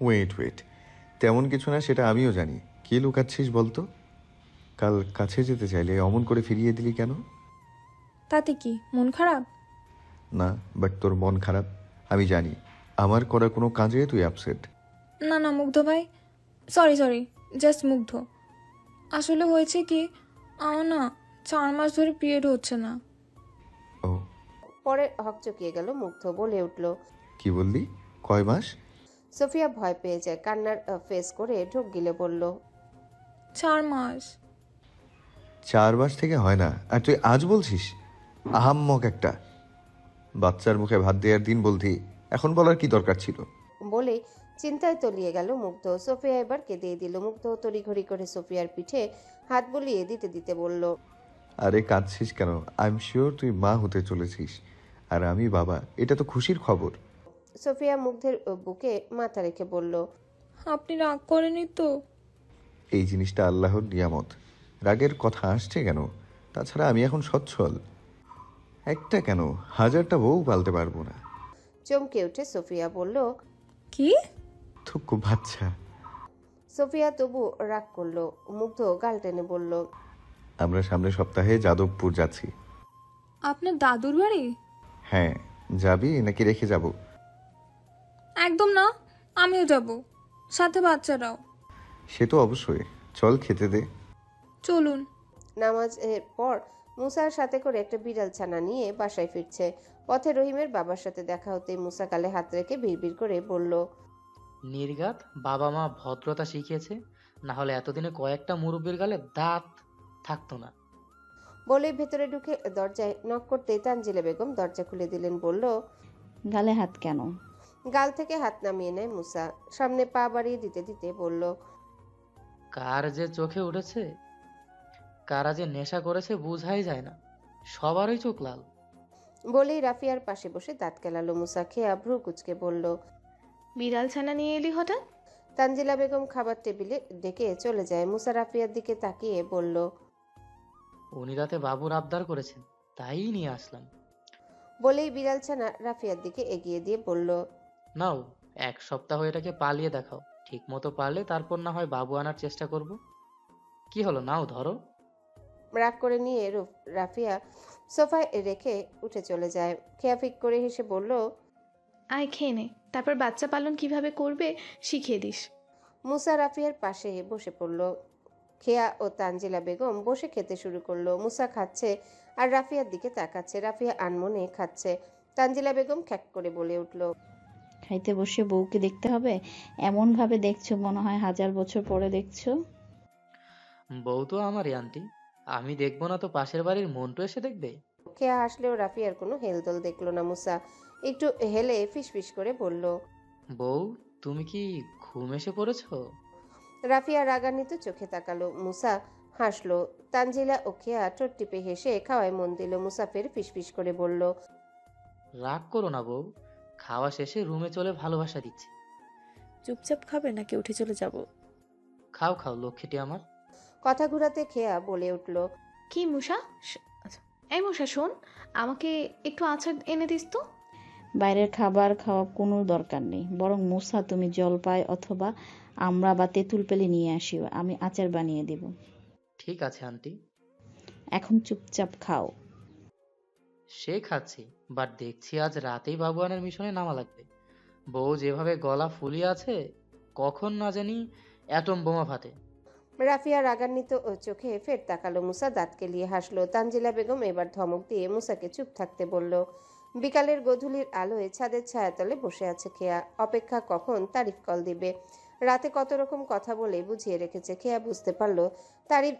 Wait wait, তেমন কিছু না, সেটা আমিও জানি। কি লুকাচ্ছিস বলতো? কাল কাছে যেতে চাইলে অমন করে ফিরিয়ে দিলি কেন? তাতে কি মন খারাপ? না, বাট তোর মন খারাপ আমি জানি। আমার করা কোনো কাজে তুই আপসেট। না না মুগ্ধ ভাই, সরি সরি, জাস্ট মুগ্ধ। আসলে হয়েছে কি, আমার না 4 মাস ধরে পিরিয়ড হচ্ছে না। ও, পরে হকচকিয়ে গেল মুগ্ধ, বলে উঠল, কি বললি? কয় মাস? সোফিয়া ভয় পেয়ে যায়, কান্নার ফেস করে ঢোক গিলে বলল, 4 মাস। 4 মাস থেকে হয় না, আর তুই আজ বলছিস? আহাম্মক একটা। বাচ্চার মুখে ভাত দেওয়ার দিন বলতি, এখন বলার কি দরকার ছিল? বলে চিন্তায় তলিয়ে গেল মুগ্ধ। সোফিয়া এবার কেঁদে দিল। মুগ্ধ তড়িঘড়ি করে সোফিয়ার পিঠে হাত বুলিয়ে দিতে দিতে বলল, আরে কাঁদছিস কেন? আই এম শিওর তুই মা হতে চলেছিস, আর আমি বাবা। এটা তো খুশির খবর। সোফিয়া মুগ্ধের বুকে মাথা রেখে বলল, আপনি রাগ করেনি তো? এই জিনিসটা আল্লাহর নিয়ামত। রাগের কথা আসছে কেন? তাছাড়া আমি এখন সচ্ছল। একটা কেন, 1000টা বউ পালতে পারবো না। চমকে উঠে সোফিয়া বলল, কি? থুকু বাচ্চা। সোফিয়া তবু রাগ করলো। মুগ্ধ গাল টেনে বলল, আমরা সামনের সপ্তাহে যাদবপুর যাচ্ছি। আপনার দাদুর বাড়ি? হ্যাঁ, যাবি নাকি রেখে যাব? একদম না, আমিও যাব, সাথে বাচ্চারাও। সে তো অবশ্যই, চল খেতে দে। চলুন। নামাজের পর মুসার সাথে করে একটা বিড়াল ছানা নিয়ে বাসায় ফিরছে। পথে রহিমের বাবার সাথে দেখা হতে মুসা গালে হাত রেখে বিড়বিড় করে বলল, নির্ঘাত বাবা মা ভদ্রতা শিখিয়েছে, না হলে এতদিনে কয়েকটা মুরব্বির গালে দাঁত থাকতো না। বলে ভেতরে ঢুকে দরজায় নক করতে তানজিলা বেগম দরজা খুলে দিলেন। বলল, গালে হাত কেন? গাল থেকে হাত নামিয়ে নেয় মুসা। সামনে পা বাড়িয়ে দিতে দিতে বলল, কার যে চোখে উঠেছে, কারা যে নেশা করেছে বুঝাই যায় না, সবারই চোখ লাল। বলেই রাফিয়ার পাশে বসে দাঁত কেলালো মুসা। খেয়া ভ্রু কুচকে বলল, বিড়াল ছানা নিয়ে এলি হঠাৎ? তানজিলা বেগম খাবার টেবিলে ডেকে চলে যায়। মুসা রাফিয়ার দিকে তাকিয়ে বলল, উনি রাতে বাবুর আবদার করেছেন, তাই নিয়ে আসলাম। বলেই বিড়াল ছানা রাফিয়ার দিকে এগিয়ে দিয়ে বলল, নাও, 1 সপ্তাহ এটাকে পালিয়ে দেখাও, ঠিক মতো পারলে তারপর না হয় বাবু আনার চেষ্টা করব। কি হলো, নাও ধরো। রাগ করে নিয়ে রাফিয়া সোফায় রেখে উঠে চলে যায়। খেয়া ফিক করে হেসে বলল, আয় খেয়ে নে, তারপর বাচ্চা পালন কিভাবে করবে শিখিয়ে দিস। মুসা রাফিয়ার পাশে বসে পড়ল। খেয়া ও তানজিলা বেগম বসে খেতে শুরু করলো। মুসা খাচ্ছে আর রাফিয়ার দিকে তাকাচ্ছে। রাফিয়া আনমনে খাচ্ছে। তানজিলা বেগম খ্যাক করে বলে উঠল, খাইতে বসে বউকে দেখতে হবে? এমন ভাবে দেখছো মনে হয় 1000 বছর পরে দেখছো। বউ তো আমারই আন্টি, আমি দেখবো না তো পাশের বাড়ির মন্টু এসে দেখবে? খেয়া হাসলেও রাফিয়ার কোনো হেলদোল দেখলো না। মুসা একটু হেলে ফিসফিস করে বলল, বউ, তুমি কি ঘুম এসে পড়েছো? রাফিয়া রাগান্বিত চোখে তাকালো। মুসা হাসলো। তানজিলা ও খেয়া ঠোঁট টিপে হেসে খাওয়ায় মন দিল। মুসাফির ফিসফিস করে বলল, রাগ করো না বউ, খাওয়া শেষে রুমে চলে ভালোবাসা দিচ্ছি। চুপচাপ খাবে নাকি উঠে চলে যাব? খাও খাও লক্ষ্মীটি আমার। কথা ঘুরাতে খেয়া বলে উঠল, কি মুসা? আচ্ছা, এই মুসা শোন, আমাকে একটু আচার এনে দিস তো। বাইরের খাবার খাওয়া কোনো দরকার নেই, বরং মুসা তুমি জলপাই অথবা আমড়া বা তেঁতুল পেলে নিয়ে আসিও, আমি আচার বানিয়ে দেব। ঠিক আছে আন্টি। এখন চুপচাপ খাও। সে খাচ্ছি, বাট দেখছি আজ রাতেই বাবুয়ানের মিশনে নামা লাগবে। বউ যেভাবে গলা ফুলিয়ে আছে, কখন না জানি অ্যাটম বোমা ফাটে। রাফিয়া রাগান্বিত ও চোখে ফের তাকালো। মুসা দাঁত কেলিয়ে হাসলো। তানজিলা বেগম এবার ধমক দিয়ে মুসাকে চুপ থাকতে বলল। বিকালের গধূলির আলোয় ছাদের ছায়াতলে বসে আছে খেয়া। অপেক্ষা কখন তারিফ কল দিবে। রাতে কত রকম কথা বলে বুঝিয়ে রেখেছে। খেয়া বুঝতে পারলো তারিফ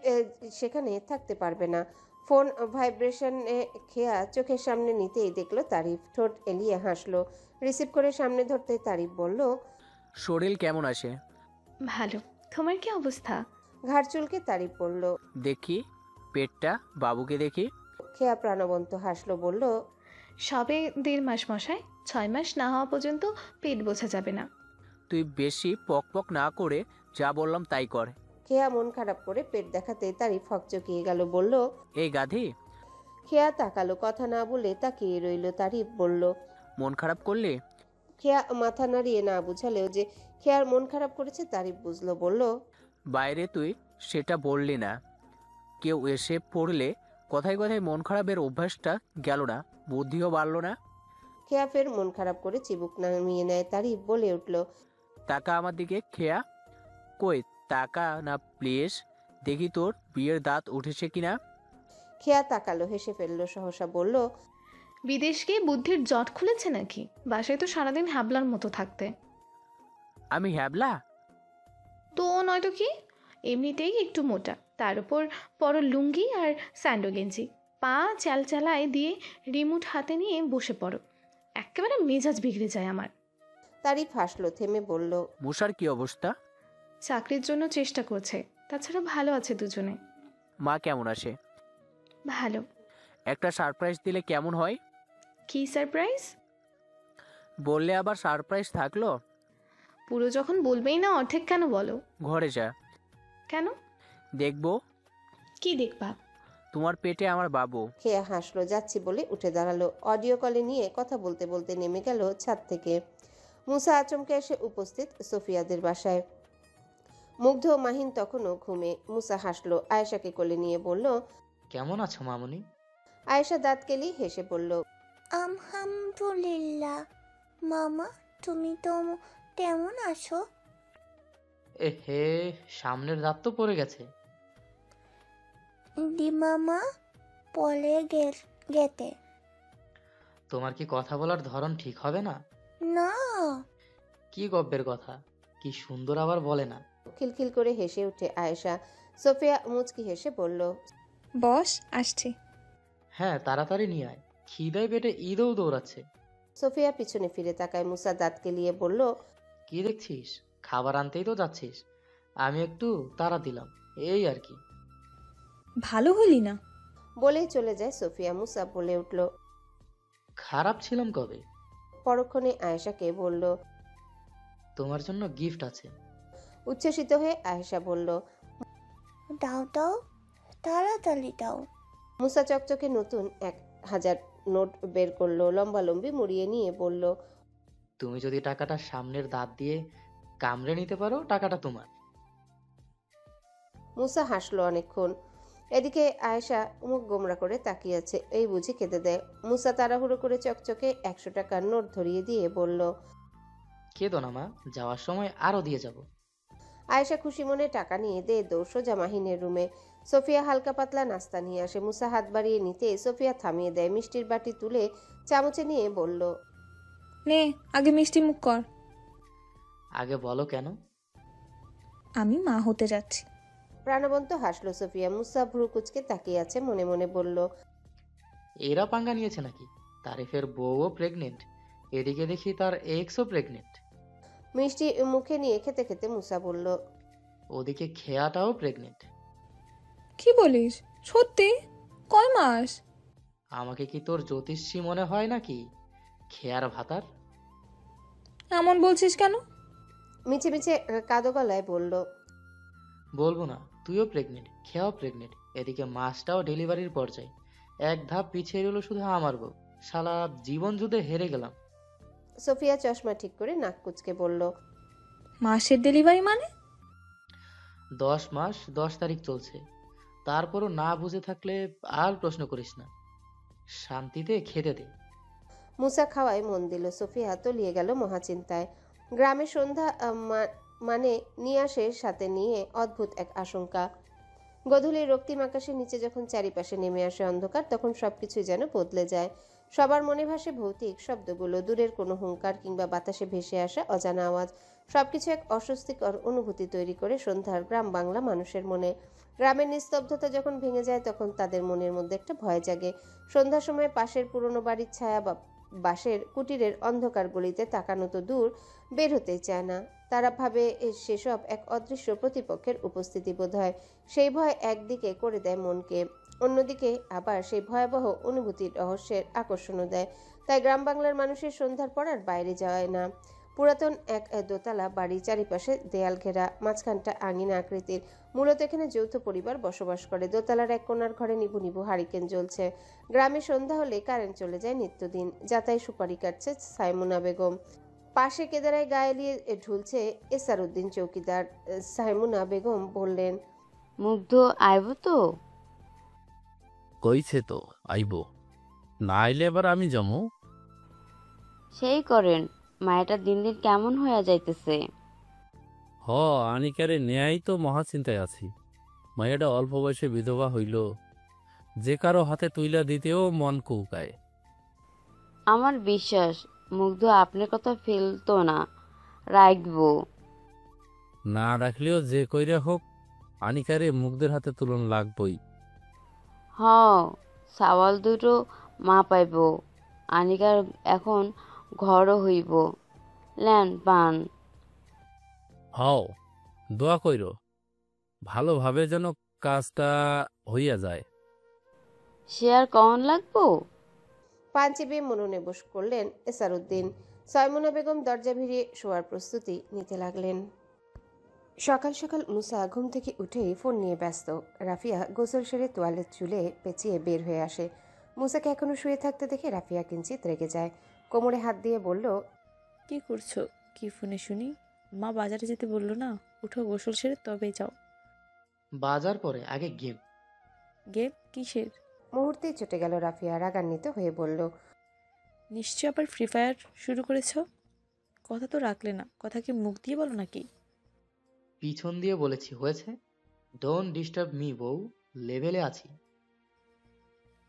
সেখানে থাকতে পারবে না। ফোন ভাইব্রেশনে খেয়া চোখের সামনে নিতেই দেখলো তারিফ। ঠোঁট এলিয়ে হাসলো। রিসিভ করে সামনে ধরতে তারিফ বলল, শরীর কেমন আছে? ভালো, তোমার কি অবস্থা? ঘাড় চুলকে তারিফ বলল। দেখি পেটটা, বাবুকে দেখি। খেয়া প্রাণবন্ত হাসলো, বলল, সবে 1.5 মাস মশাই, 6 মাস না হওয়া পর্যন্ত পেট বোঝা যাবে না। তুই বেশি পক পক না করে যা বললাম তাই কর। খেয়া মন খারাপ করে পেট দেখাতে তারিফ হকচকিয়ে গেল, বলল, এই গাধি। খেয়া তাকালো, কথা না বলে তাকিয়ে রইল। তারিফ বলল। মন খারাপ করলে? খেয়া মাথা নাড়িয়ে না বুঝালেও যে খেয়ার মন খারাপ করেছে তারিফ বুঝলো। বলল, বাইরে তুই সেটা বললি না। কেউ এসে পড়লে কথায় কথায় মন খারাপের অভ্যাসটা গেল না, বুদ্ধিও বাড়লো না। খেয়া ফের মন খারাপ করে চিবুক নামিয়ে নেয়। তারিফ বলে উঠল, টাকা আমার দিকে। খেয়া কই টাকা না প্লিজ, দেখি তোর বিয়ের দাঁত উঠেছে কিনা। খেয়া তাকালো, হেসে ফেললো সহসা। বলল, বিদেশ গিয়ে বুদ্ধির জট খুলেছে নাকি? বাসায় তো সারাদিন হ্যাবলার মতো থাকতে। আমি হ্যাবলা? তো নয়তো কি, এমনিতেই একটু মোটা, তার উপর পরো লুঙ্গি আর স্যান্ডো গেঞ্জি, পা চালচালায় দিয়ে রিমোট হাতে নিয়ে বসে পড়ো, একেবারে মেজাজ বিগড়ে যায় আমার। তারিফ হাসলো, থেমে বলল, মশার কি অবস্থা? চাকরির জন্য চেষ্টা করছে, তাছাড়া ভালো আছে দুজনে। মা কেমন আছে? ভালো। একটা সারপ্রাইজ দিলে কেমন হয়? কি সারপ্রাইজ? বললে আবার সারপ্রাইজ থাকলো? পুরো যখন বলবেই না, অর্ধেক কেন বলো? ঘরে যা, কেন? দেখবো। কি দেখবা? তোমার পেটে আমার বাবু। খেয়া হাসলো, যাচ্ছি বলে উঠে দাঁড়ালো। অডিও কলে নিয়ে কথা বলতে বলতে নেমে গেল ছাদ থেকে। মুসা আচমকে এসে উপস্থিত সোফিয়াদের বাসায়। মুগ্ধ ও মাহিন তখনও ঘুমে। মুসা হাসলো, আয়েশাকে কোলে নিয়ে বলল, কেমন আছো মামুনি? আয়েশা দাঁত কেলি হেসে বলল, আলহামদুলিল্লাহ। মামা, তুমি তো কেমন আছো? হে, সামনের দাঁত তো পড়ে গেছে। দি মামা পলে গেতে। তোমার কি কথা বলার ধরন ঠিক হবে না? না, কি গব্বের কথা, কি সুন্দর আবার বলে না। খিলখিল করে হেসে উঠে আয়েশা। সোফিয়া মুচকি হেসে বলল, বস, আসছি। হ্যাঁ, তাড়াতাড়ি নিয়ে আয়, খিদায় পেটে ঈদও দৌড়াচ্ছে। সোফিয়া পিছনে ফিরে তাকায়। মুসা দাঁত কেলিয়ে বলল, কি দেখছিস? খাবার আনতেই তো যাচ্ছিস, আমি একটু তাড়া দিলাম, এই আর কি। ভালো হলি না। বলেই চলে যায় সোফিয়া। মুসা বলে উঠল, খারাপ ছিলাম কবে? পরক্ষণে আয়েশাকে বলল। তোমার জন্য গিফট আছে। উচ্ছ্বসিত হয়ে আয়েশা বলল, দাও দাও, তাড়াতাড়ি দাও। মুসা চকচকে নতুন 1,000 নোট বের করলো, লম্বালম্বি মুড়িয়ে নিয়ে বলল, তুমি যদি টাকাটা সামনের দাঁত দিয়ে কামড়ে নিতে পারো, টাকাটা তোমার। মুসা হাসলো অনেকক্ষণ। এদিকে আয়েশা মুখ গোমরা করে তাকিয়ে আছে। এই বুঝি খেতে দেয়। মুসা তাড়াহুড়ো করে চকচকে 100 টাকার নোট ধরিয়ে দিয়ে বলল, কেঁদো না মা, যাওয়ার সময় আরো দিয়ে যাব। আয়েশা খুশি মনে টাকা নিয়ে দে দৌড় সোজা মাহিনের রুমে। সোফিয়া হালকা পাতলা নাস্তা নিয়ে আসে। মুসা হাত বাড়িয়ে নিতে সোফিয়া থামিয়ে দেয়। মিষ্টির বাটি তুলে চামচে নিয়ে বলল, নে, আগে মিষ্টি মুখ কর। আগে বলো কেন? আমি মা হতে যাচ্ছি। প্রাণবন্ত হাসলো সোফিয়া। মুসা ভ্রু কুচকে তাকিয়ে আছে, মনে মনে বলল, এরা পাঙ্গা নিয়েছে নাকি? তারিফের বউও প্রেগনেন্ট, এদিকে দেখি তার এক্সও প্রেগনেন্ট। মিষ্টি মুখে নিয়ে খেতে খেতে মুসা বলল, ওদিকে খেয়াটাও প্রেগনেন্ট। কি বলিস? সত্যি? কয় মাস? আমাকে কি তোর জ্যোতিষী মনে হয় নাকি, খেয়ার ভাতার? এমন বলছিস কেন? মিছে মিছে কাদো গলায় বলল, বলবো না, তুইও প্রেগনেন্ট, খেয়াও প্রেগনেন্ট, এদিকে মাসটাও ডেলিভারির পর্যায়ে। এক ধাপ পিছিয়ে রইল শুধু আমার বউ। শালা জীবন যুদ্ধে হেরে গেলাম। সোফিয়া চশমা ঠিক করে নাক কুচকে বলল, মাসের ডেলিভারি মানে? 10 মাস 10 তারিখ চলছে। তারপরও না বুঝে থাকলে আর প্রশ্ন করিস না, শান্তিতে খেতে দে। মুসা খাওয়ায় মন দিল। সোফিয়া তলিয়ে গেল মহাচিন্তায়। গ্রামের সন্ধ্যা মানে নিয়ে আসে সাথে নিয়ে অদ্ভুত এক আশঙ্কা। গধূলির রক্তিম আকাশের নিচে যখন চারিপাশে নেমে আসে অন্ধকার, তখন সবকিছুই যেন বদলে যায়। সবার মনে ভাসে ভৌতিক শব্দগুলো, দূরের কোনো হুঙ্কার কিংবা বাতাসে ভেসে আসা অজানা আওয়াজ। সবকিছু এক অস্বস্তিকর অনুভূতি তৈরি করে সন্ধ্যার গ্রাম বাংলা মানুষের মনে। গ্রামের নিস্তব্ধতা যখন ভেঙে যায়, তখন তাদের মনের মধ্যে একটা ভয় জাগে। সন্ধ্যার সময় পাশের পুরনো বাড়ির ছায়া বা বাঁশের কুটিরের অন্ধকার গলিতে তাকানো তো দূর, বের হতেই চায় না। তারা ভাবে সেসব এক অদৃশ্য প্রতিপক্ষের উপস্থিতি বোধ হয়। সেই ভয় একদিকে করে দেয় মনকে, অন্যদিকে আবার সেই ভয়াবহ অনুভূতির রহস্যের আকর্ষণও দেয়। তাই গ্রাম বাংলার মানুষের সন্ধ্যার পর আর বাইরে যায় না। পুরাতন এক দোতলা বাড়ির চারিপাশে দেয়াল ঘেরা, মাঝখানটা আঙিনা আকৃতির। মূলত এখানে যৌথ পরিবার বসবাস করে। দোতলার এক কোণার ঘরে নিভু নিভু হারিকেন জ্বলছে। গ্রামে সন্ধ্যা হলে কারেন্ট চলে যায় নিত্যদিন। যাতায় সুপারি কাটছে সাইমুনা বেগম। পাশে কেদারায় গায়ে নিয়ে ঢুলছে এসারউদ্দিন চৌকিদার। সাইমুনা বেগম বললেন, মুগ্ধ আইব তো? কইছে তো আইব, না আইলে এবার আমি জমু। সেই করেন, মায়াটা দিন দিন কেমন হইয়া যাইতেছে। হ, আনিকারে নেয়াই তো মহাচিন্তায় আছি। মাইয়াটা অল্প বয়সে বিধবা হইল, যে কারো হাতে তুইলা দিতেও মন কৌকায়। আমার বিশ্বাস মুগ্ধ আপনার কথা ফেলতো না, রাখবো। না রাখলেও যে কইরা হোক আনিকারে মুগ্ধের হাতে তুলন লাগবই। হ, সাওয়াল দুটো মা পাইব, আনিকার এখন ঘরও হইব। ল্যান পান। হও, দোয়া কইর ভালোভাবে যেন কাজটা হইয়া যায়। সে আর কখন লাগবো? পান চেপে মননে বস করলেন এসারউদ্দিন। সাইমুনা বেগম দরজা ভিড়িয়ে শোয়ার প্রস্তুতি নিতে লাগলেন। সকাল সকাল মুসা ঘুম থেকে উঠেই ফোন নিয়ে ব্যস্ত। রাফিয়া গোসল সেরে তোয়ালের চুলে পেঁচিয়ে বের হয়ে আসে। মুসাকে এখনো শুয়ে থাকতে দেখে রাফিয়া কিঞ্চিত রেগে যায়। কোমরে হাত দিয়ে বলল, কি করছো? কি ফোনে শুনি? মা বাজারে যেতে বললো না? উঠো, গোসল সেরে তবেই যাও। বাজার পরে আগে গেম। গেম কিসের? মুহূর্তেই চটে গেল রাফিয়া, রাগান্বিত হয়ে বলল, নিশ্চয় আবার ফ্রি ফায়ার শুরু করেছ? কথা তো রাখলে না, কথা কি মুখ দিয়ে বলো নাকি? পিছন দিয়ে বলেছি, হয়েছে? ডোন্ট ডিস্টার্ব মি বউ, লেভেলে আছি।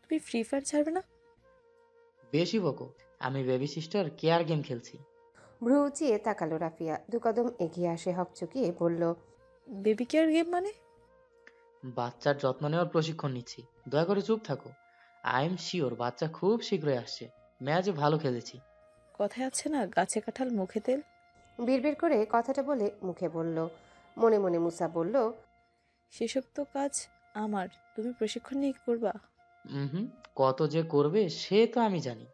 তুমি ফ্রি ফায়ার ছাড়বে না? বেশি বকো, আমি বেবি সিস্টার কেয়ার গেম খেলছি। ভ্রু উঁচিয়ে তাকালো রাফিয়া। দু কদম এগিয়ে আসে হকচকিয়ে বলল, বেবি কেয়ার গেম মানে? বাচ্চার যত্ন নেওয়ার প্রশিক্ষণ নিচ্ছি, দয়া করে চুপ থাকো। আই এম শিওর বাচ্চা খুব শীঘ্রই আসছে। ম্যাচ ভালো খেলেছি। কথায় আছে না, গাছে কাঁঠাল মুখে তেল। বিড়বিড় করে কথাটা বলে মুখে বলল। মনে মনে মুসা বলল, সেসব তো কাজ আমার, তুমি প্রশিক্ষণ নিয়ে কি করবা? হুম, কত যে করবে সে তো আমি জানি।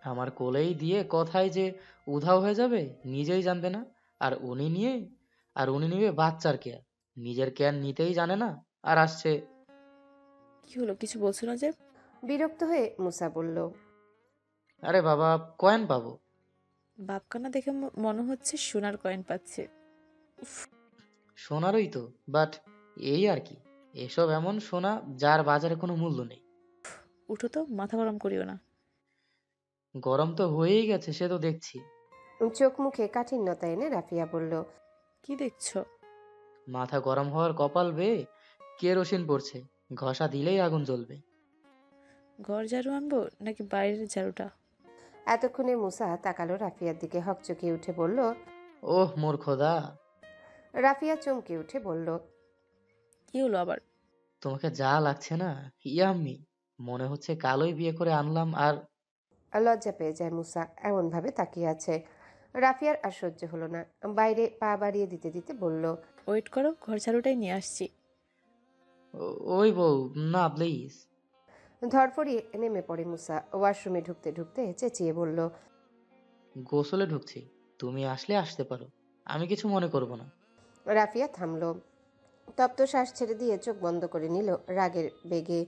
আমার কোলেই দিয়ে কথায় যে উধাও হয়ে যাবে নিজেই জানবে না। আর উনি নিবে বাচ্চার কেয়ার, নিজের কেয়ার নিতেই জানে না। আর আসছে। কি হলো, কিছু বলছো না যে? বিরক্ত হয়ে মুসা বলল, আরে বাবা, কয়েন পাবো। বাপকানা দেখে মনে হচ্ছে সোনার কয়েন পাচ্ছে। সোনারই তো, বাট এই আর কি, এসব এমন সোনা যার বাজারে কোনো মূল্য নেই। উঠো তো, মাথা গরম করিও না। গরম তো হয়েই গেছে, সে তো দেখছি। চোখ মুখে কাঠিন্যতা এনে রাফিয়া বলল, কি দেখছো? মাথা গরম হওয়ার কপাল বেয়ে কেরোসিন পড়ছে, ঘষা দিলেই আগুন জ্বলবে। ঘর ঝাড়ু আনবো নাকি বাইরের ঝাড়ুটা? এতক্ষণে মুসা তাকালো রাফিয়ার দিকে, হকচকিয়ে উঠে বলল, ওহ মোর খোদা। রাফিয়া চমকে উঠে বলল, কি হলো আবার? তোমাকে যা লাগছে না, ইয়াম্মি, মনে হচ্ছে কালোই বিয়ে করে আনলাম। আর লজ্জা পেয়ে যায় মুসা, এমন ভাবে তাকিয়ে আছে। রাফিয়ার আর সহ্য হলো না, বাইরে পা বাড়িয়ে দিতে দিতে বলল, ওয়েট করো, ঘর ঝাড়ুটাই নিয়ে আসছি। ওই বউ, না প্লিজ। ধরফড়িয়ে নেমে পড়ে মুসা। ওয়াশরুমে ঢুকতে ঢুকতে চেঁচিয়ে বলল, গোসলে ঢুকছি, তুমি আসলে আসতে পারো, আমি কিছু মনে করব না। রাফিয়া থামলো, তপ্ত শ্বাস ছেড়ে দিয়ে চোখ বন্ধ করে নিল রাগের বেগে।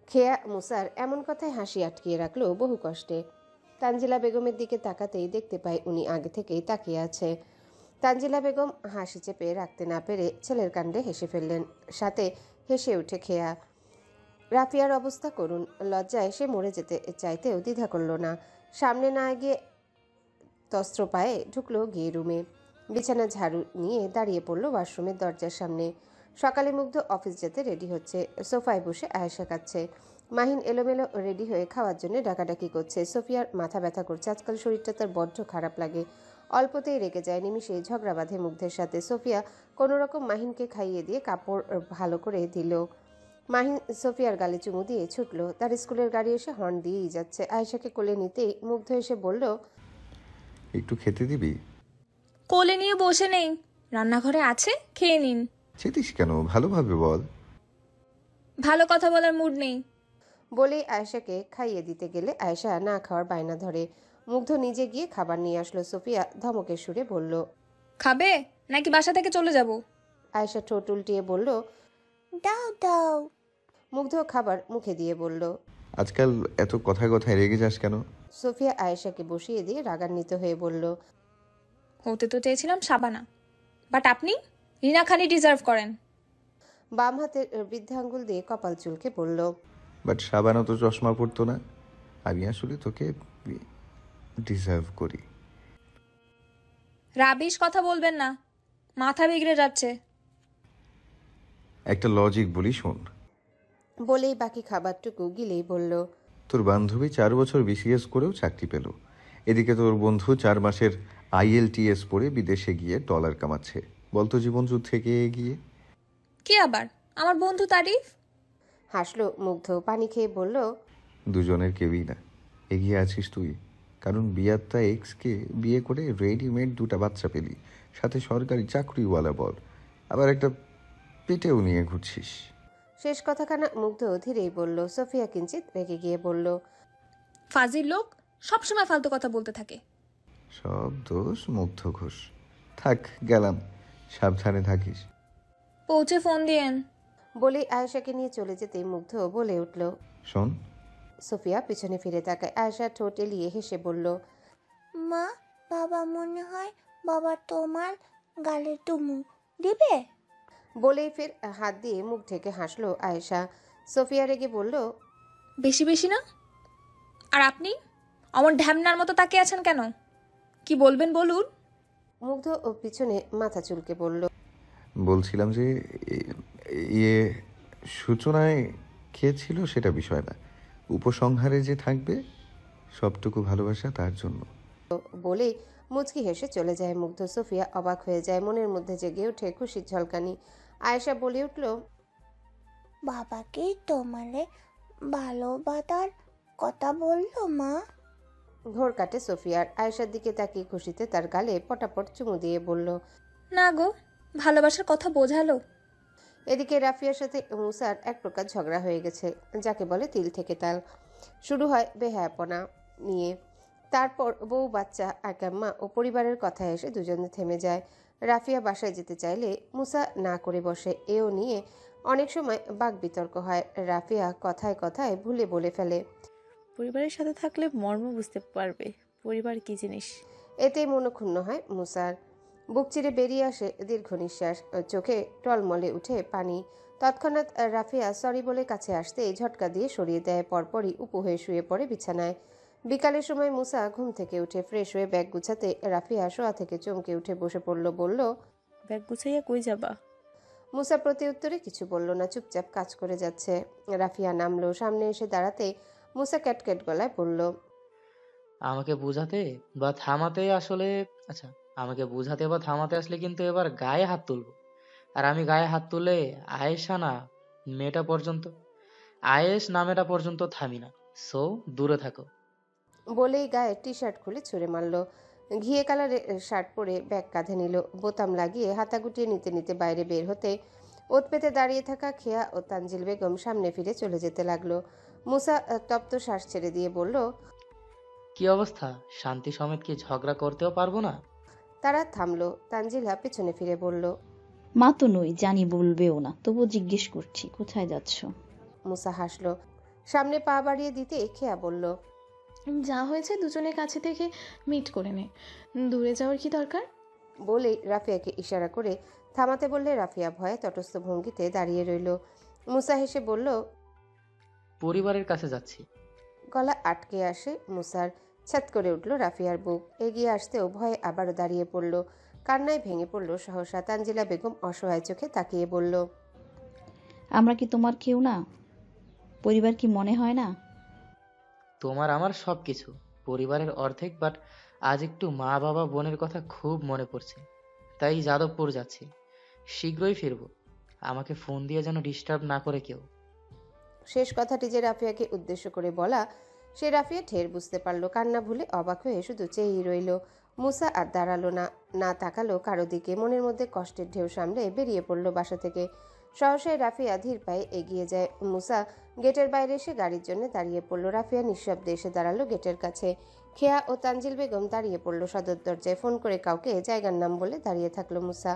খেয়া মুসার এমন কথায় হাসি আটকিয়ে রাখলো বহু কষ্টে। তানজিলা বেগমের দিকে তাকাতেই দেখতে পায় উনি আগে থেকেই তাকিয়ে আছে। তানজিলা বেগম হাসি চেপে রাখতে না পেরে ছেলের কাণ্ডে হেসে ফেললেন, সাথে হেসে উঠে খেয়া। রাফিয়ার অবস্থা করুণ, লজ্জায় সে মরে যেতে চাইতেও দ্বিধা করল না। সামনে না এগিয়ে তস্ত্র পায়ে ঢুকলো গিয়ে রুমে। বিছানা ঝাড়ু নিয়ে দাঁড়িয়ে পড়লো ওয়াশরুমের দরজার সামনে। সকালে মুগ্ধ অফিস যেতে রেডি হচ্ছে, সোফায় বসে আয়েশা খাচ্ছে। মাহিন এলোমেলো রেডি হয়ে খাওয়ার জন্য ডাকাডাকি করছে। সোফিয়ার মাথা ব্যথা করছে, আজকাল শরীরটা তার বড্ড খারাপ লাগে। অল্পতেই রেগে যায়, নিমিষে ঝগড়া বাঁধে মুগ্ধের সাথে। সোফিয়া কোনোরকম মাহিনকে খাইয়ে দিয়ে কাপড় ভালো করে দিল। মাহিন সোফিয়ার গালে চুমু দিয়ে ছুটল। তার স্কুলের গাড়ি এসে হর্ন দিয়েই যাচ্ছে। আয়েশাকে কোলে নিতেই মুগ্ধ এসে বলল, একটু খেতে দিবি? কোলে নিয়ে বসে নেই, রান্নাঘরে আছে, খেয়ে নিন। চেতিস কেন, ভালোভাবে বল। ভালো কথা বলার মুড নেই। বলেই আয়েশাকে খাইয়ে দিতে গেলে আয়েশা না খাওয়ার বায়না ধরে। মুগ্ধ নিজে গিয়ে খাবার নিয়ে আসলো। সোফিয়া ধমকের সুরে বলল, খাবে নাকি বাসা থেকে চলে যাব? আয়েশা ঠোঁট উল্টিয়ে বলল, দাও দাও। মুগ্ধ খাবার মুখে দিয়ে বলল। আজকাল এত কথায় কথায় রেগে যাস কেন? সোফিয়া আয়েশাকে বসিয়ে দিয়ে রাগান্বিত হয়ে বলল, হতে তো চেয়েছিলাম শাবানা, বাট আপনি রিনা খানি ডিজার্ভ করেন। বাম হাতের বৃদ্ধাঙ্গুল দিয়ে কপাল চুলকে বলল, বাট সাবানা তো চশমা পড়তো না। আমি আসলে তোকে ডিজার্ভ করি। রাবিশ কথা বলবেন না, মাথা বিগড়ে যাচ্ছে। একটা লজিক বলি, শোন। বলেই বাকি খাবারটুকু গিলেই বলল, তোর বান্ধবী 4 বছর বিসিএস করেও চাকরি পেল, এদিকে তোর বন্ধু 4 মাসের IELTS পড়ে বিদেশে গিয়ে ডলার কামাচ্ছে। বলতো জীবন যুদ্ধ থেকে এগিয়ে। কি আবার আমার বন্ধু তারিফ? হাসলো মুগ্ধ, পানি খেয়ে বলল, দুজনের কেউই না, এগিয়ে আছিস তুই। কারণ বিয়াত্তা এক্সকে বিয়ে করে রেডিমেড 2টা বাচ্চা পেলি, সাথে সরকারি চাকরিওয়ালা বল, আবার একটা পেটেও নিয়ে ঘুরছিস। শেষ কথাখানা মুগ্ধ ধীরেই বলল। সোফিয়া কিঞ্চিত রেগে গিয়ে বলল, ফাজিল লোক সবসময় ফালতু কথা বলতে থাকে। সব দোষ মুগ্ধ ঘোষ। থাক, গেলাম, সাবধানে থাকিস। পৌঁছে ফোন দিয়েন। বলেই আয়েশাকে নিয়ে চলে যেতেই মুগ্ধ বলে উঠল। শোন। সোফিয়া পিছনে ফিরে তাকায়। আয়েশা ঠোঁট এলিয়ে হেসে বলল, মা, বাবা মনে হয় বাবা তোমার গালে চুমু দিবে। বলেই ফের হাত দিয়ে মুখ ঢেকে হাসলো আয়েশা। সোফিয়া রেগে বলল, বেশি বেশি না? আর আপনি অমন ঢ্যামনার মতো তাকিয়ে আছেন কেন? কি বলবেন বলুন। মুগ্ধ ও পিছনে মাথা চুলকে বলল, বলছিলাম যে ইয়ে সূচনায় কে ছিল সেটা বিষয় না, উপসংহারে যে থাকবে সবটুকু ভালোবাসা তার জন্য। বলেই মুচকি হেসে চলে যায় মুগ্ধ। সোফিয়া অবাক হয়ে যায়, মনের মধ্যে জেগে ওঠে খুশির ঝলকানি। আয়েশা বলে উঠল, বাবা কি তোমারে ভালোবাসার কথা বললো মা? ঘোর কাটে সোফিয়ার। আয়েশার দিকে তাকিয়ে খুশিতে তার গালে পটাপট চুমু দিয়ে বলল, না গো, ভালোবাসার কথা বোঝালো। এদিকে রাফিয়ার সাথে মুসার এক প্রকার ঝগড়া হয়ে গেছে, যাকে বলে তিল থেকে তাল। শুরু হয় বেহায়াপনা নিয়ে, তারপর বউ, বাচ্চা, আকাম্মা ও পরিবারের কথায় এসে দুজনে থেমে যায়। রাফিয়া বাসায় যেতে চাইলে মুসা না করে বসে। এও নিয়ে অনেক সময় বাক বিতর্ক হয়। রাফিয়া কথায় কথায় ভুলে বলে ফেলে, পরিবারের সাথে থাকলে মর্ম বুঝতে পারবে পরিবার কি জিনিস। এতে মনক্ষুণ্ণ হয় মুসার। বুক চিরে বেরিয়ে আসে দীর্ঘ নিঃশ্বাস, চোখে টলমলে উঠে পানি। তৎক্ষণাৎ রাফিয়া সরি বলে কাছে আসতে ঝটকা দিয়ে সরিয়ে দেয়। পরপরই উপুর হয়ে শুয়ে পড়ে বিছানায়। বিকালের সময় মুসা ঘুম থেকে উঠে ফ্রেশ হয়ে ব্যাগ গুছাতে রাফিয়া শোয়া থেকে চমকে উঠে বসে পড়ল। বলল, ব্যাগ গুছাইয়া কই যাবা? মুসা প্রতি উত্তরে কিছু বলল না, চুপচাপ কাজ করে যাচ্ছে। রাফিয়া নামলো, সামনে এসে দাঁড়াতে মুসা ক্যাটক্যাট গলায় বলল, আমাকে বুঝাতে বা থামাতে আসলে আচ্ছা আমাকে বুঝাতে বা থামাতে আসলে কিন্তু এবার গায়ে হাত তুলবো। আর আমি গায়ে হাত তুলে আয়েশা না মেয়েটা পর্যন্ত, আয়েশ নামেটা পর্যন্ত থামি না। সো দূরে থাকো। বলেই গায়ে টি শার্ট খুলে ছুঁড়ে মারল। ঘিয়ে কালারের শার্ট পরে ব্যাগ কাঁধে নিল। বোতাম লাগিয়ে হাতা গুটিয়ে নিতে নিতে বাইরে বের হতে ওত পেতে দাঁড়িয়ে থাকা খেয়া ও তানজিল বেগম সামনে ফিরে চলে যেতে লাগলো। মুসা তপ্ত শ্বাস ছেড়ে দিয়ে বলল, কি অবস্থা? শান্তি সমেত কি ঝগড়া করতেও পারবো না? তারা থামলো। তানজিলা পেছনে ফিরে বলল, মা তো নই, জানি বলবেও না, তবুও জিজ্ঞেস করছি কোথায় যাচ্ছ। মুসা হাসলো। সামনে পা বাড়িয়ে দিতে খেয়া বলল, যা হয়েছে দুজনের কাছে থেকে মিট করে নে, দূরে যাওয়ার কি দরকার? বলেই রাফিয়াকে ইশারা করে থামাতে বললে রাফিয়া ভয়ে তটস্থ ভঙ্গিতে দাঁড়িয়ে রইল। মুসা হেসে বলল, পরিবারের কাছে যাচ্ছি। গলা আটকে আসে মুসার। ছ্যাত করে উঠল রাফিয়ার বুক। এগিয়ে আসতেও ভয়ে আবারও দাঁড়িয়ে পড়ল। কান্নায় ভেঙে পড়ল সহসা। তানজিলা বেগম অসহায় চোখে তাকিয়ে বলল, আমরা কি তোমার কেউ না? পরিবার কি মনে হয় না? তোমার আমার সবকিছু, পরিবারের অর্ধেক। বাট আজ একটু মা বাবা বোনের কথা খুব মনে পড়ছে, তাই যাদবপুর যাচ্ছি। শীঘ্রই ফিরবো। আমাকে ফোন দিয়ে যেন ডিস্টার্ব না করে কেউ। শেষ কথাটি যে রাফিয়াকে উদ্দেশ্য করে বলা, সে রাফিয়া ঠের বুঝতে পারল। কান্না ভুলে অবাক হয়ে শুধু চেয়েই রইল। মুসা আর দাঁড়ালো না, না তাকালো কারো দিকে। মনের মধ্যে কষ্টের ঢেউ সামলে বেরিয়ে পড়ল বাসা থেকে। সহসায় রাফিয়া ধীর পায়ে এগিয়ে যায়। মুসা গেটের বাইরে এসে গাড়ির জন্য দাঁড়িয়ে পড়ল। রাফিয়া নিঃশব্দে এসে দাঁড়ালো গেটের কাছে। খেয়া ও তানজিল বেগম দাঁড়িয়ে পড়ল সদর দরজায়। ফোন করে কাউকে জায়গার নাম বলে দাঁড়িয়ে থাকলো মুসা।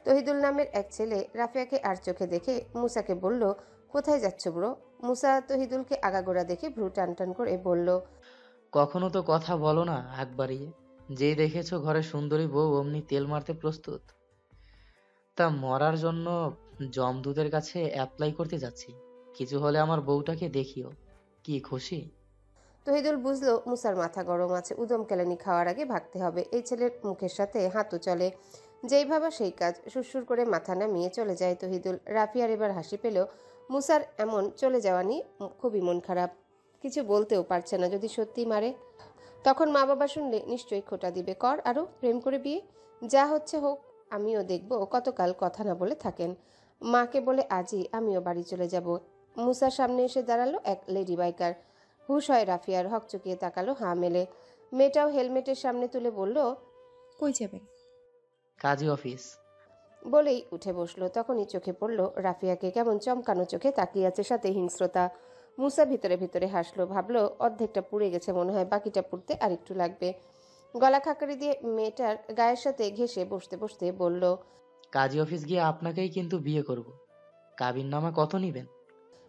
তহিদুল নামের এক ছেলে রাফিয়াকে আর চোখে দেখে মুসাকে বলল, কোথায় যাচ্ছ ব্রো? মুসা তহিদুলকে আগাগোড়া দেখে ভ্রু টান টান করে বলল, কখনো তো কথা বলো না আগ বাড়িয়ে। যেই দেখেছো ঘরে সুন্দরী বউ অমনি তেল মারতে প্রস্তুত। তা মরার জন্য যমদূতের কাছে অ্যাপ্লাই করতে যাচ্ছি। কিছু হলে আমার বউটাকে দেখিও। কি খুশি? তহিদুল বুঝলো মুসার মাথা গরম আছে, উদম কেলানি খাওয়ার আগে ভাগতে হবে। এই ছেলের মুখের সাথে হাতও চলে, যেই ভাবা সেই কাজ। সুরসুর করে মাথা নামিয়ে চলে যায় তহিদুল। রাফিয়ার এবার হাসি পেল। মুসার এমন চলে যাওয়া নিয়ে খুবই মন খারাপ, কিছু বলতেও পারছে না। যদি সত্যি মারে তখন মা বাবা শুনলে নিশ্চয়ই খোঁটা দিবে। কর আরও প্রেম করে বিয়ে, যা হচ্ছে হোক, আমিও দেখব। কতকাল কথা না বলে থাকেন। মাকে বলে আজই আমিও বাড়ি চলে যাব। মুসার সামনে এসে দাঁড়ালো এক লেডি বাইকার। হুশ হয় রাফিয়ার, হকচকিয়ে তাকালো হা মেলে। মেয়েটাও হেলমেটের সামনে তুলে বলল, কই যাবেন? কাজী অফিস। বলেই উঠে বসলো। তখনই চোখে পড়ল রাফিয়াকে, কেমন চমকানো চোখে তাকিয়ে আছে, সাথে হিংস্রতা। মুসা ভিতরে ভিতরে হাসলো, ভাবলো অর্ধেকটা পুড়ে গেছে মনে হয়, বাকিটা পুড়তে আরেকটু লাগবে। গলা খাকারি দিয়ে মেয়েটার গায়ের সাথে ঘেঁষে বসতে বসতে বলল, কাজী অফিস গিয়ে আপনাকেই কিন্তু বিয়ে করব। কাবিননামা কত নিবেন?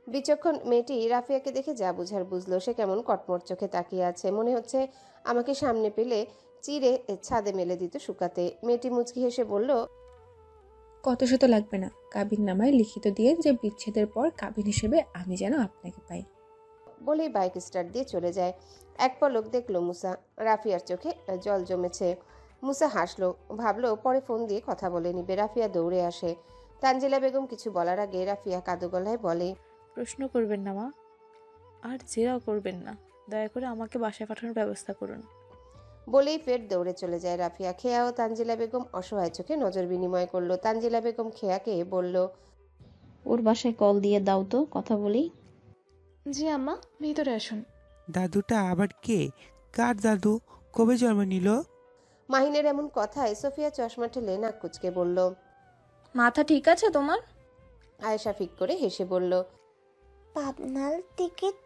বিচক্ষণ মেয়েটি রাফিয়াকে দেখে যা বুঝার বুঝলো। সে কেমন কটমট চোখে তাকিয়ে আছে, মনে হচ্ছে আমাকে সামনে পেলে চিরে ছাদে মেলে দিত শুকাতে। মেয়েটি মুচকি হেসে বলল, কত শত লাগবে না, কাবিন নামায় লিখিত দিয়ে যে বিচ্ছেদের পর কাবিন হিসেবে আমি যেন আপনাকে পাই। বলেই বাইক স্টার্ট দিয়ে চলে যায়। এক পলক দেখলো মুসা, রাফিয়ার চোখে জল জমেছে। মুসা হাসলো, ভাবলো পরে ফোন দিয়ে কথা বলে নিবে। রাফিয়া দৌড়ে আসে। তানজিলা বেগম কিছু বলার আগে রাফিয়া কাদো গলায় বলে, প্রশ্ন করবেন না মা, আর জেরাও করবেন না, দয়া করে আমাকে বাসায় পাঠানোর ব্যবস্থা করুন। বলেই ফের দৌড়ে চলে যায় রাফিয়া। খেয়া ও তানজিলা বেগম অসহায় চোখে নজর বিনিময় করলো। তানজিলা বেগম খেয়াকে বলল, ওর বাসায় কল দিয়ে দাও তো, কথা বলি। জি আম্মা, ভিতরে আসুন। দাদুটা আবার কে? কার দাদু? কবে জন্ম নিল? মাহিনের এমন কথায় সোফিয়া চশমা ঠেলে নাক কুচকে বলল। মাথা ঠিক আছে তোমার? আয়েশা ফিক করে হেসে বলল, পাবনার টিকিট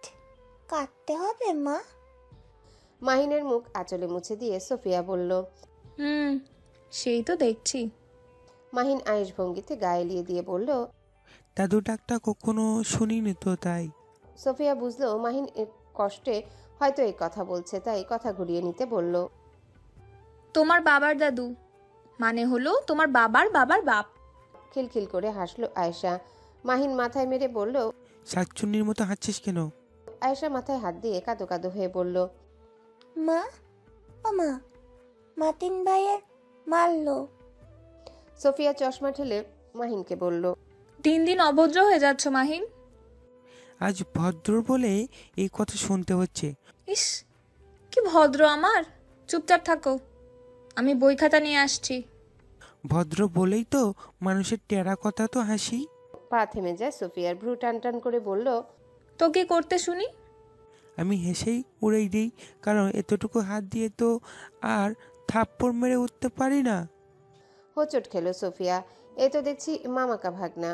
কাটতে হবে মা? মাহিনের মুখ আঁচলে মুছে দিয়ে সোফিয়া বলল, সেই তো দেখছি। মাহিন আয়েশ ভঙ্গিতে গায়ে এলিয়ে দিয়ে বলল, দাদু ডাকটা কখনো শুনিনি তো তাই। সোফিয়া বুঝলো মাহিন এর কষ্টে হয়তো এই কথা বলছে, তাই কথা ঘুরিয়ে নিতে বলল, তোমার বাবার দাদু, মানে হলো তোমার বাবার বাবার বাপ। খিলখিল করে হাসলো আয়েশা। মাহিন মাথায় মেরে বলল, শাকচুন্নির মতো হাঁটছিস কেন? আয়েশা মাথায় হাত দিয়ে কাঁদো কাঁদো হয়ে বলল, মা, ও মা, মাতিন ভাইয়ের মারলো। সোফিয়া চশমা ঠেলে মাহিনকে বলল, দিন দিন অভদ্র হয়ে যাচ্ছ মাহিন। আজ ভদ্র বলে এই কথা শুনতে হচ্ছে। ইস, কি ভদ্র আমার। চুপচাপ থাকো, আমি বই খাতা নিয়ে আসছি। ভদ্র বলেই তো মানুষের টেরা কথা তো হাসি। পা থেমে যায় সোফিয়ার। ভ্রু টান টান করে বলল, তো কি করতে শুনি? আমি হেসেই উড়েই দিই, কারণ এতটুকু হাত দিয়ে তো আর থাপ্পড় মেরে উঠতে পারি না। হোঁচট খেলো সোফিয়া। এ তো দেখছি মামাকা ভাগনা।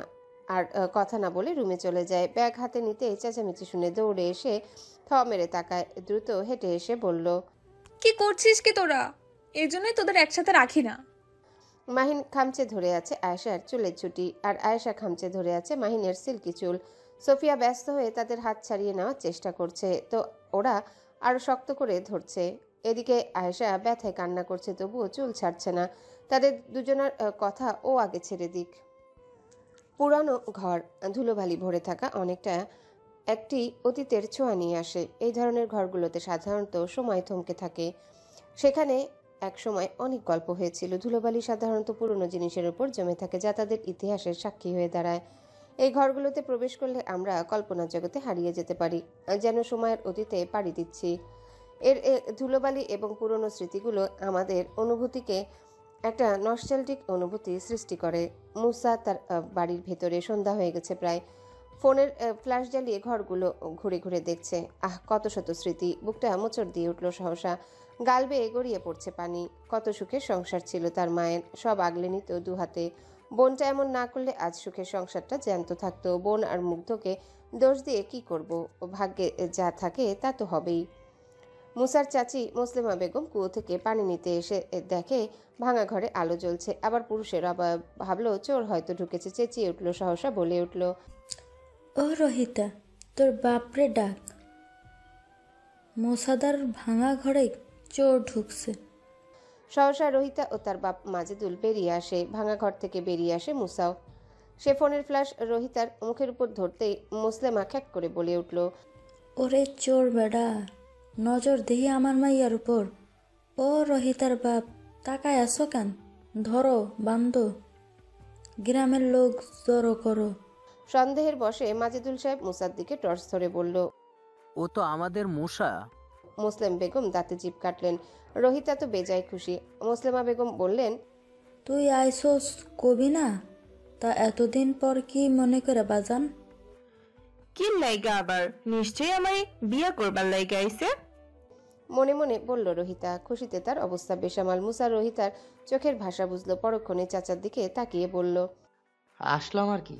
আর কথা না বলে রুমে চলে যায়। ব্যাগ হাতে নিতে চেঁচামেচি শুনে দৌড়ে এসে থ মেরে তাকায়। দ্রুত হেঁটে এসে বলল, কি করছিস কি তোরা? এই জন্যই তোদের একসাথে রাখি না। মাহিন খামচে ধরে আছে আয়েশার চুলের ছুটি, আর আয়েশা খামচে ধরে আছে মাহিনের সিল্কি চুল। সোফিয়া ব্যস্ত হয়ে তাদের হাত ছাড়িয়ে নেওয়ার চেষ্টা করছে, তো ওরা আরো শক্ত করে ধরছে। এদিকে আয়েশা ব্যথায় কান্না করছে, তবুও চুল ছাড়ছে না। তাদের দুজনের কথা ও আগে ছেড়ে দিক। পুরানো ঘর, ধুলোবালি ভরে থাকা অনেকটা একটি অতীতের ছোঁয়া নিয়ে আসে। এই ধরনের ঘরগুলোতে সাধারণত সময় থমকে থাকে। সেখানে এক সময় অনেক গল্প হয়েছিল। ধুলোবালি সাধারণত পুরনো জিনিসের উপর জমে থাকে, যা তাদের ইতিহাসের সাক্ষী হয়ে দাঁড়ায়। এই ঘরগুলোতে প্রবেশ করলে আমরা কল্পনার জগতে হারিয়ে যেতে পারি, যেন সময়ের অতীতে পাড়ি দিচ্ছি। এর ধুলোবালি এবং পুরনো স্মৃতিগুলো আমাদের অনুভূতিকে একটা নস্টালজিক অনুভূতি সৃষ্টি করে। মুসা তার বাড়ির ভেতরে, সন্ধ্যা হয়ে গেছে প্রায়। ফোনের ফ্ল্যাশ জ্বালিয়ে ঘরগুলো ঘুরে ঘুরে দেখছে। কত শত স্মৃতি। বুকটা মোচড় দিয়ে উঠল সহসা। গাল বেয়ে গড়িয়ে পড়ছে পানি। কত সুখের সংসার ছিল তার মায়ের, সব আগলে নিত দু হাতে। বোনটা এমন না করলে আজ সুখের সংসারটা জ্যান্ত থাকতো। বোন আর মুগ্ধকে দোষ দিয়ে কি করব, ভাগ্যে যা থাকে তা তো হবেই। মুসার চাচি মুসলিমা বেগম কুয়ো থেকে পানি নিতে এসে দেখে ভাঙা ঘরে আলো জ্বলছে। আবার পুরুষের অবয়ব, ভাবলো চোর হয়তো ঢুকেছে। চেঁচিয়ে উঠল, সহসা বলে উঠল, ও রহিতা, তোর বাপরে ডাক, মোসাদার ভাঙা ঘরে চোর ঢুকছে। সহসা রহিতা ও তার বাপ মাজেদুল বেরিয়ে আসে। ভাঙা ঘর থেকে বেরিয়ে আসে মুসাও। সে ফোনের ফ্ল্যাশ রহিতার মুখের উপর ধরতেই মুসলেমা খ্যাক করে বলে উঠল, ওরে চোর বেডা, নজর দেহি আমার মাইয়ার উপর। ও রহিতার বাপ, তাকায় আসো কেন? ধরো, বান্ধো, গ্রামের লোক জড়ো করো। সন্দেহের বশে মাজেদুল সাহেব মুসার দিকে টর্চ ধরে বলল, ও তো আমাদের মূষা। মুসলিম বেগম দাঁতে জিভ কাটলেন। রহিতা তো বেজায় খুশি। মুসলিমা বেগম বললেন, তুই আইসোস কবি না? তা এতদিন পর কি মনে করে বাজান? কি লাইগা আবার? নিশ্চয়ই আমায় বিয়া করবার লাইগা আইছে। মনে মনে বলল রহিতা। খুশিতে তার অবস্থা বেসামাল। মুসা রহিতার চোখের ভাষা বুঝলো। পরক্ষণে চাচার দিকে তাকিয়ে বলল, আসলাম আর কি,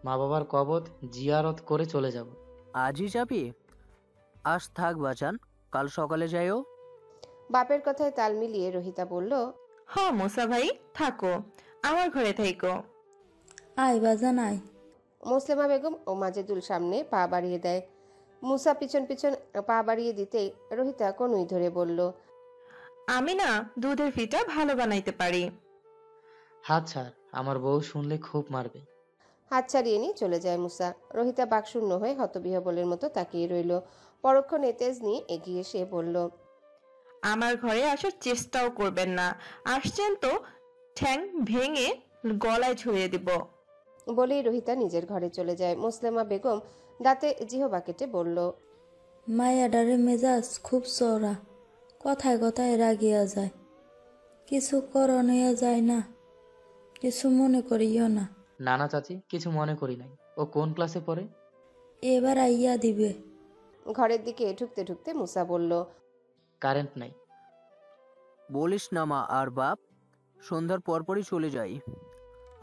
মা বাবার কবর জিয়ারত করে চলে যাব। আজই যাবি? আজ থাক বাজান, কাল সকালে যাইও। বাপের কথায় তাল মিলিয়ে রহিতা বলল, হ মুসা ভাই, থাকো, আমার ঘরে থাইকো। আয় বাজান আয়। মুসলিমা বেগম ও মাজেদুল সামনে পা বাড়িয়ে দেয়। মুসা পিছন পিছন পা বাড়িয়ে দিতেই রহিতা কনুই ধরে বলল, আমি না দুধের ফিটা ভালো বানাইতে পারি। হাত ছাড়, আমার বউ শুনলে খুব মারবে। হাত ছাড়িয়ে নিয়ে চলে যায় মুসা। রহিতা বাকশূন্য হয়ে হতবিহবলের মতো তাকিয়ে রইল। পরক্ষণে তেজ নিয়ে এগিয়ে এসে বলল, আমার ঘরে আসার চেষ্টাও করবেন না। আসছেন তো ঠ্যাং ভেঙে গলায় ছড়িয়ে দিব। বলেই রহিতা নিজের ঘরে চলে যায়। মুসলিমা বেগম দাঁতে জিহবা কেটে বলল, মায়াডারে মেজাজ খুব চড়া, কথায় কথায় রাগিয়া যায়, কিছু করণীয় যায় না, কিছু মনে করিও না। না না চাচি, কিছু মনে করি নাই। ও কোন ক্লাসে পড়ে? এবার আইয়া দিবে। ঘরের দিকে ঢুকতে ঢুকতে মুসা বলল, কারেন্ট নাই। বলিস না মা আর বাপ, সন্ধ্যার পরপরই চলে যাই,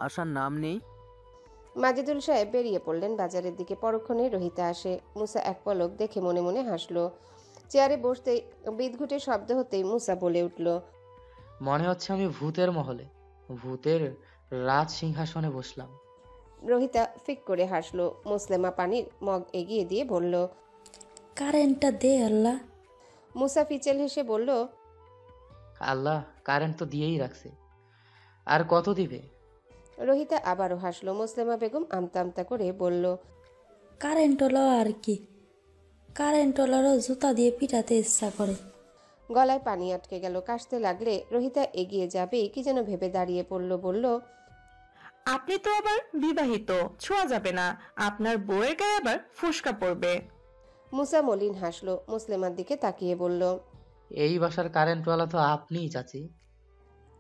আসার নাম নেই। মাজেদুল সাহেব বেরিয়ে পড়লেন বাজারের দিকে। পরক্ষণে রহিতা আসে। মুসা এক পলক দেখে মনে মনে হাসলো। চেয়ারে বসতেই বিদঘুটে শব্দ হতেই মুসা বলে উঠল, মনে হচ্ছে আমি ভূতের মহলে, ভূতের রাজ সিংহাসনে বসলাম। রহিতা ফিক করে হাসলো। মুসলেমা পানির মগ এগিয়ে দিয়ে বলল, কারেন্টটা দে আল্লাহ। মুসা ফিচেল হেসে বলল, আল্লাহ কারেন্ট তো দিয়েই রাখছে, আর কত দিবে? রহিতা আবারও হাসলো। মুসলেমা বেগম আমতা আমতা করে বলল, কারেন্টওয়ালা আর কি, কারেন্টওয়ালারও জুতা দিয়ে পিটাতে ইচ্ছা করে। গলায় পানি আটকে গেল। কাশতে লাগলে রহিতা এগিয়ে যাবেই কি যেন ভেবে দাঁড়িয়ে পড়ল। বলল, আপনি তো আবার বিবাহিত, ছোঁয়া যাবে না। আপনার বউয়ের গায়ে আবার ফুসকা পড়বে। মুসা মলিন হাসলো। মুসলেমার দিকে তাকিয়ে বলল, এই বাসার কারেন্টওয়ালা তো আপনিই চাচি।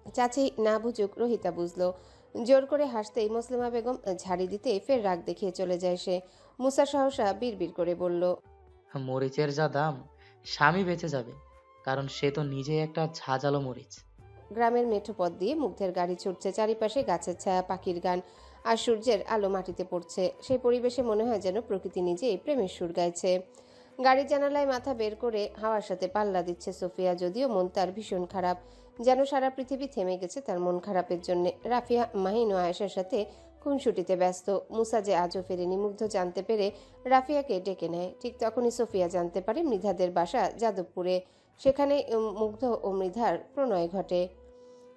চাচি না বুঝুক রহিতা বুঝলো। জোর করে হাসতেই মুসলিমা বেগম ঝাড়ি দিতে ফের রাগ দেখিয়ে চলে যায় সে। মুসা সহসা বিড়বিড় করে বলল, মরিচের যা দাম, স্বামী বেঁচে যাবে, কারণ সে তো নিজেই একটা ঝাঁঝালো মরিচ। গ্রামের মেঠো পথ দিয়ে মুগ্ধের গাড়ি ছুটছে। চারিপাশে গাছের ছায়া, পাখির গান আর সূর্যের আলো মাটিতে পড়ছে। সেই পরিবেশে মনে হয় যেন প্রকৃতি নিজেই প্রেমের সুর গাইছে। গাড়ির জানালায় মাথা বের করে হাওয়ার সাথে পাল্লা দিচ্ছে সোফিয়া। যদিও মন তার ভীষণ খারাপ, যেন সারা পৃথিবী থেমে গেছে তার মন খারাপের জন্য। রাফিয়া, মাহিন ও আয়েশার সাথে খুনসুটিতে ব্যস্ত। মুসা যে আজও ফেরেনি মুগ্ধ জানতে পেরে রাফিয়াকে ডেকে নেয়। ঠিক তখনই সোফিয়া জানতে পারে মৃধাদের বাসা যাদবপুরে। সেখানে মুগ্ধ ও মৃধার প্রণয় ঘটে।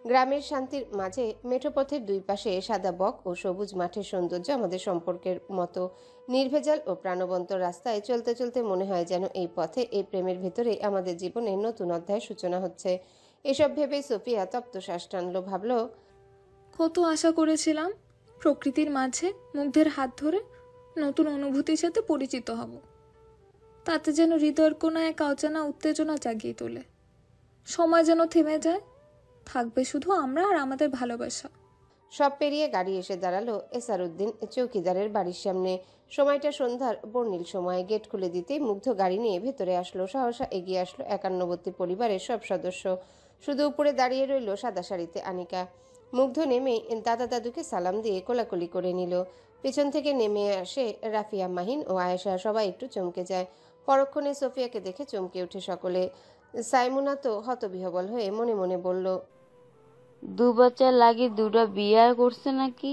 গ্রামের শান্তির মাঝে মেঠোপথের দুই পাশে সাদা বক ও সবুজ মাঠের সৌন্দর্য আমাদের সম্পর্কের মতো নির্ভেজাল ও প্রাণবন্ত। রাস্তায় চলতে চলতে মনে হয় যেন এই পথে, এই প্রেমের ভেতরে আমাদের জীবনের নতুন অধ্যায়ের সূচনা হচ্ছে। এসব ভেবেই সোফিয়া তপ্ত শ্বাস টানল। ভাবল, কত আশা করেছিলাম প্রকৃতির মাঝে মুগ্ধের হাত ধরে নতুন অনুভূতির সাথে পরিচিত হব। তাতে যেন হৃদয়ের কোনো এক অজানা উত্তেজনা জাগিয়ে তোলে। সময় যেন থেমে যায়, থাকবে শুধু আমরা আর আমাদের ভালোবাসা। সব পেরিয়ে গাড়ি এসে দাঁড়ালো এসারউদ্দিন চৌকিদারের বাড়ির সামনে। সময়টা সন্ধ্যার বর্ণিল সময়। গেট খুলে দিতেই মুগ্ধ গাড়ি নিয়ে ভেতরে আসলো। সহসা এগিয়ে আসলো 51বর্তী পরিবারের সব সদস্য। শুধু উপরে দাঁড়িয়ে রইল সাদা শাড়িতে আনিকা। মুগ্ধ নেমে দাদা দাদুকে সালাম দিয়ে কোলাকুলি করে নিল। পিছন থেকে নেমে আসে রাফিয়া, মাহিন ও আয়েশা। সবাই একটু চমকে যায়। পরক্ষণে সোফিয়াকে দেখে চমকে ওঠে সকলে। সাইমুনা তো হতবিহবল হয়ে মনে মনে বলল, 2 বাচ্চার লাগি 2টা বিয়া করছে নাকি?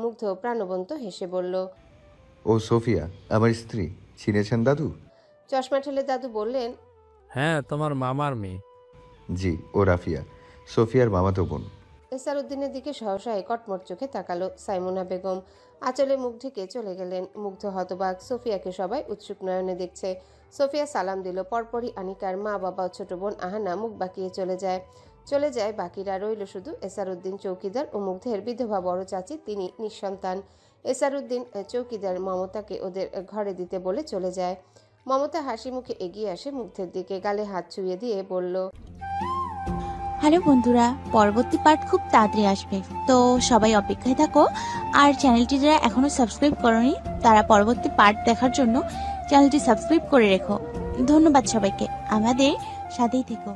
মুগ্ধ প্রাণবন্ত হেসে বলল, ও সোফিয়া আমার স্ত্রী, চিনেছেন দাদু? চশমা ঠেলে দাদু বললেন, হ্যাঁ, তোমার মামার মেয়ে। জি, ও রাফিয়া, সোফিয়ার মামাতো বোন। এসারউদ্দিনের দিকে সহসায় কটমট চোখে তাকালো সাইমুনা বেগম। আঁচলে মুখ ঢেকে চলে গেলেন। মুগ্ধ হতবাক। সোফিয়াকে সবাই উৎসুক নয়নে দেখছে। সোফিয়া সালাম দিল। পরপরই আনিকার মা বাবা ও ছোট বোন আহানা মুখ বাঁকিয়ে চলে যায় বাকিরা। রইল শুধু এসারউদ্দিন চৌকিদার ও মুগ্ধের বিধবা বড় চাচি, তিনি নিঃসন্তান। এসারউদ্দিন চৌকিদার মমতাকে ওদের ঘরে দিতে বলে চলে যায়। মমতা হাসি মুখে এগিয়ে আসে মুগ্ধের দিকে, গালে হাত ছুঁয়ে দিয়ে বলল, হ্যালো বন্ধুরা, পরবর্তী পার্ট খুব তাড়াতাড়ি আসবে, তো সবাই অপেক্ষায় থাকো। আর চ্যানেলটি যারা এখনো সাবস্ক্রাইব করোনি তারা পরবর্তী পার্ট দেখার জন্য চ্যানেলটি সাবস্ক্রাইব করে রেখো। ধন্যবাদ সবাইকে, আমাদের সাথেই থেকো।